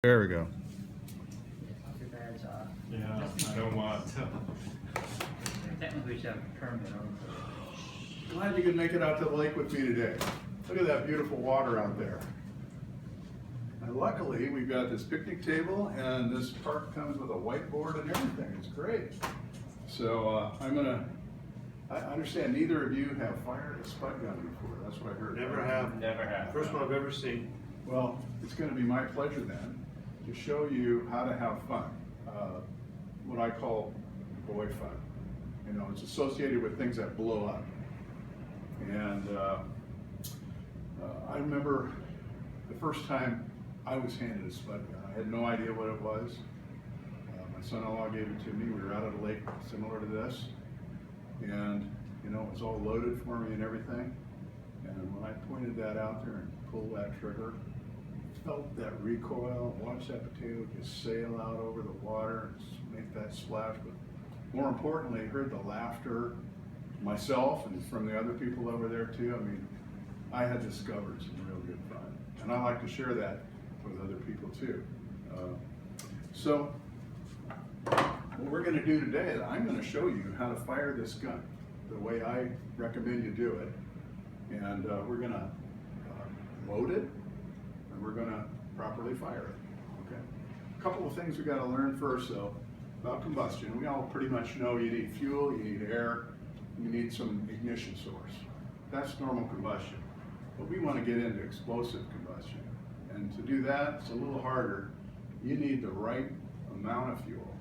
There we go. Too bad it's off. Yeah, I don't want to. Technically, we should have a permit on Glad you could make it out to the lake with me today. Look at that beautiful water out there. And luckily, we've got this picnic table, and this park comes with a whiteboard and everything. It's great. So I understand neither of you have fired a spud gun before. That's what I heard. Never have. Never have. First one I've ever seen. Well, it's going to be my pleasure then to show you how to have fun. What I call boy fun. You know, it's associated with things that blow up. And I remember the first time I was handed a spud gun. I had no idea what it was. My son-in-law gave it to me. We were out at a lake similar to this. And, you know, it was all loaded for me and everything. And when I pointed that out there and pulled that trigger, felt that recoil, watched that potato just sail out over the water and make that splash. But more importantly, heard the laughter myself and from the other people over there too. I mean, I had discovered some real good fun. And I like to share that with other people too. So what we're going to do today is I'm going to show you how to fire this gun the way I recommend you do it. And we're going to load it, and we're going to properly fire it. Okay. A couple of things we got to learn first, though, about combustion. We all pretty much know you need fuel, you need air, you need some ignition source. That's normal combustion. But we want to get into explosive combustion. And to do that, it's a little harder. You need the right amount of fuel.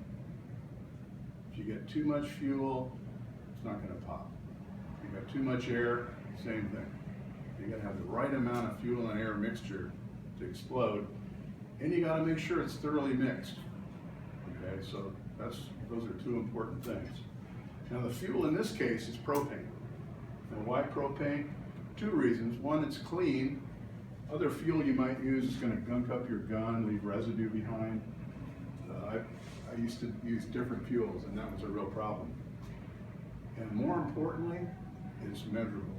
If you get too much fuel, it's not going to pop. If you got too much air, same thing. You got to have the right amount of fuel and air mixture to explode, and you got to make sure it's thoroughly mixed. Okay, so those are two important things. Now the fuel in this case is propane. Now why propane? Two reasons. One, it's clean. Other fuel you might use is going to gunk up your gun, leave residue behind. I used to use different fuels, and that was a real problem. And more importantly, it's measurable.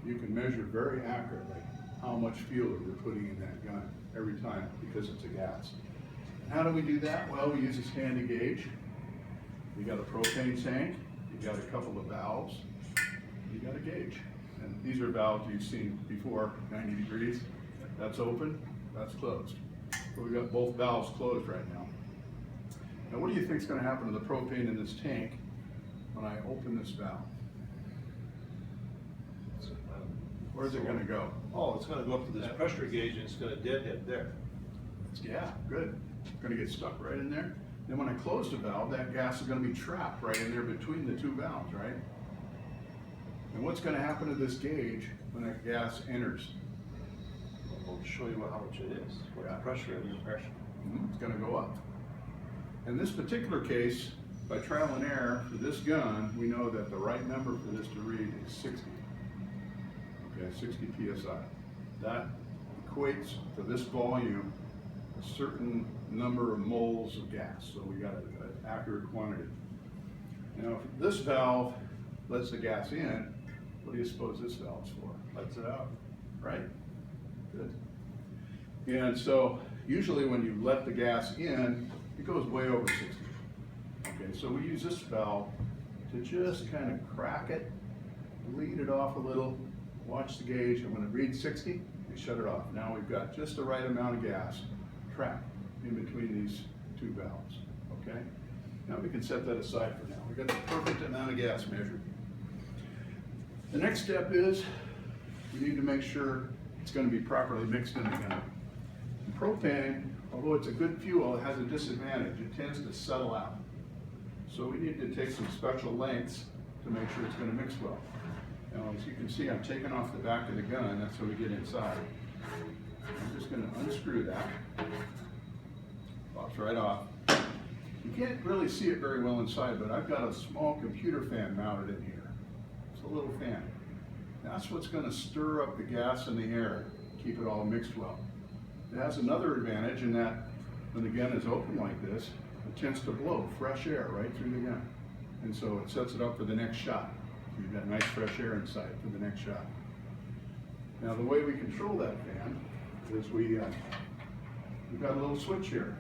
You can measure very accurately how much fuel you're putting in that gun every time because it's a gas. And how do we do that? Well, we use this handy gauge. You got a propane tank, you got a couple of valves, you got a gauge. And these are valves you've seen before, 90 degrees. That's open, that's closed. So we've got both valves closed right now. Now what do you think is going to happen to the propane in this tank when I open this valve? Where's it going to go? Oh, it's going to go up to this pressure gauge and it's going to deadhead there. Yeah, good. It's going to get stuck right in there. Then when I close the valve, that gas is going to be trapped right in there between the two valves, right? And what's going to happen to this gauge when that gas enters? We'll show you how much it is, what the pressure is. It's going to go up. In this particular case, by trial and error, for this gun, we know that the right number for this to read is 60. Okay, 60 psi. That equates to this volume a certain number of moles of gas. So we got an accurate quantity. Now, if this valve lets the gas in, what do you suppose this valve's for? Lets it out. Right? Good. And so usually when you let the gas in, it goes way over 60. Okay, so we use this valve to just kind of crack it, lead it off a little, watch the gauge, and when it reads 60, we shut it off. Now we've got just the right amount of gas trapped in between these two valves. Okay? Now we can set that aside for now. We've got the perfect amount of gas measured. The next step is we need to make sure it's going to be properly mixed in the gun. And propane, although it's a good fuel, it has a disadvantage. It tends to settle out. So we need to take some special lengths to make sure it's going to mix well. Now, as you can see, I'm taking off the back of the gun. That's how we get inside. I'm just going to unscrew that. Pops right off. You can't really see it very well inside, but I've got a small computer fan mounted in here. It's a little fan. That's what's going to stir up the gas and the air, keep it all mixed well. It has another advantage in that when the gun is open like this, it tends to blow fresh air right through the gun. And so it sets it up for the next shot. You've got nice fresh air inside for the next shot. Now the way we control that fan is we we've got a little switch here,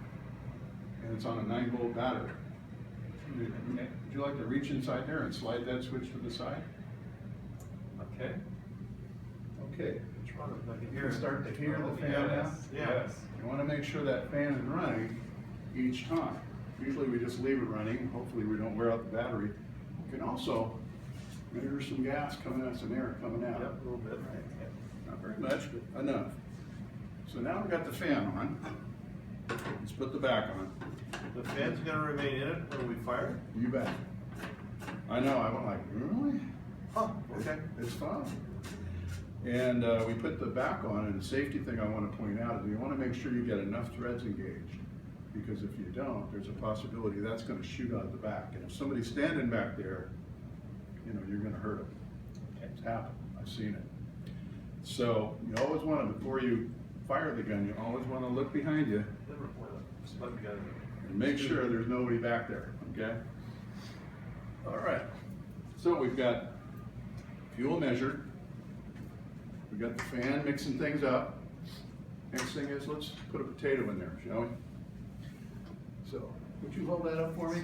and it's on a 9-volt battery. Would you like to reach inside there and slide that switch to the side? Okay. Okay. Which one? I can You hear can it. start to hear the fan now. Yes, yes. You want to make sure that fan is running each time. Usually we just leave it running. Hopefully we don't wear out the battery. You can also measure some gas coming out, some air coming out. Yep, a little bit. Right. Not very much, but enough. So now we've got the fan on. Let's put the back on. The fan's gonna remain in it when we fire it? You bet. I know, I went like, really? Oh, okay. It's fun. And we put the back on, and the safety thing I want to point out is you want to make sure you get enough threads engaged. Because if you don't, there's a possibility that's going to shoot out the back. And if somebody's standing back there, you know, you're going to hurt them. It's happened. I've seen it. So you always want to, before you fire the gun, you always want to look behind you Never point a spud gun. and make sure there's nobody back there, okay? All right. So we've got fuel measured. We've got the fan mixing things up. Next thing is, let's put a potato in there, shall we? So, would you hold that up for me?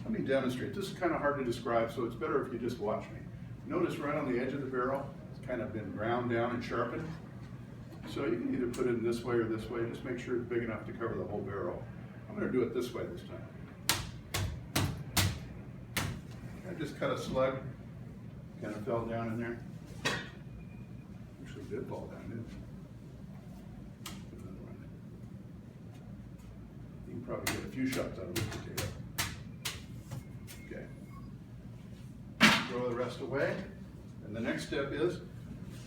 Let me demonstrate. This is kind of hard to describe, so it's better if you just watch me. Notice right on the edge of the barrel, it's kind of been ground down and sharpened. So you can either put it in this way or this way. Just make sure it's big enough to cover the whole barrel. I'm going to do it this way this time. I just cut a slug, kind of fell down in there. Actually did fall down, didn't it? Another one. You can probably get a few shots out of this potato. Okay. Throw the rest away. And the next step is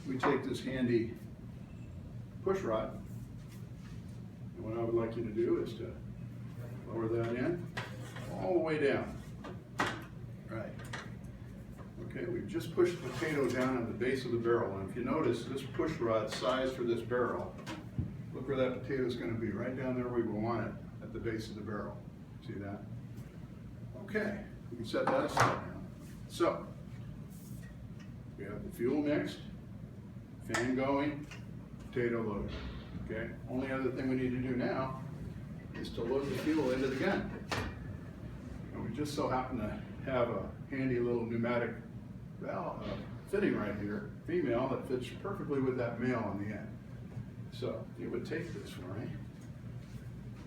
we take this handy push rod. And what I would like you to do is to lower that in all the way down. Right. Okay, we've just pushed the potato down at the base of the barrel, and if you notice, this push rod size for this barrel, look where that potato is going to be, right down there where we want it, at the base of the barrel. See that? Okay, we can set that aside now. So, we have the fuel mixed, fan going, potato loaded. Okay, only other thing we need to do now is to load the fuel into the gun. And we just so happen to have a handy little pneumatic valve fitting right here, female, that fits perfectly with that male on the end. So if you would take this for me,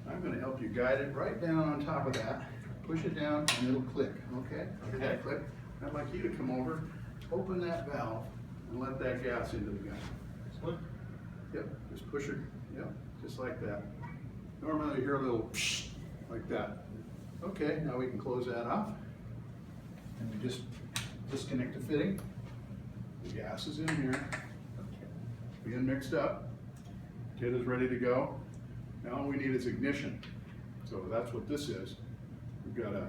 I'm going to help you guide it right down on top of that. Push it down and it'll click. Okay? Hear that click? I'd like you to come over, open that valve, and let that gas into the gun. This one? Yep, just push it. Yep, just like that. Normally you hear a little psh, like that. Okay, now we can close that off. And we just disconnect the fitting. The gas is in here. Being mixed up. Potato's ready to go. Now all we need is ignition. So that's what this is. We've got a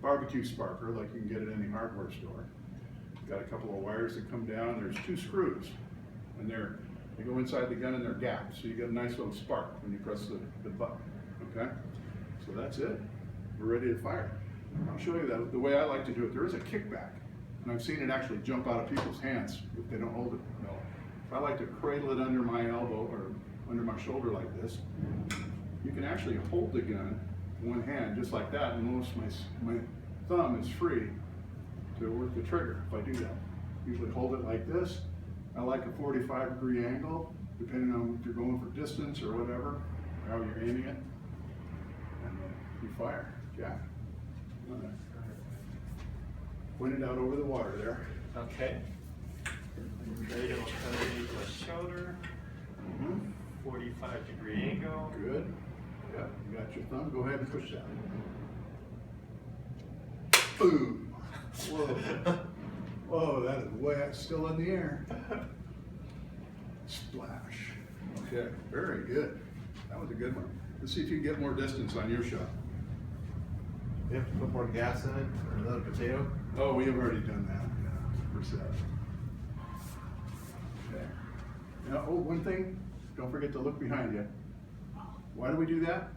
barbecue sparker, like you can get at any hardware store. We've got a couple of wires that come down. There's 2 screws, and they go inside the gun and they're gapped. So you get a nice little spark when you press the button. Okay? So that's it. We're ready to fire. I'll show you that the way I like to do it. There is a kickback, and I've seen it actually jump out of people's hands if they don't hold it. No. If I like to cradle it under my elbow or under my shoulder like this, you can actually hold the gun in one hand just like that, and notice my thumb is free to work the trigger if I do that. Usually hold it like this. I like a 45-degree angle, depending on if you're going for distance or whatever, how you're aiming it, and you fire. Yeah. Point it out over the water there. Okay. Ready to underneath my shoulder. 45-degree angle. Good. Yeah, you got your thumb. Go ahead and push that. Boom. Whoa. Whoa, that is way still in the air. Splash. Okay, very good. That was a good one. Let's see if you can get more distance on your shot. You have to put more gas in it or another potato? Oh, we have already done that. Yeah, for set. Okay. Now, oh, one thing. Don't forget to look behind you. Why do we do that?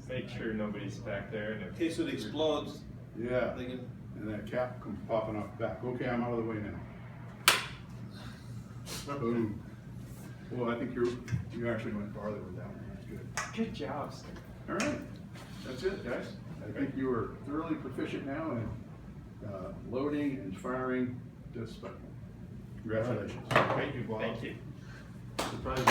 Make sure nobody's back there. And In case it explodes, Yeah. they can. And that cap comes popping off the back. Okay, I'm out of the way now. Boom. Well, I think you actually went farther with that one. That's good. Good job, sir. All right, that's it, guys. I think you are thoroughly proficient now in loading and firing this spud gun. Congratulations. Thank you, Bob. Thank you. Surprised.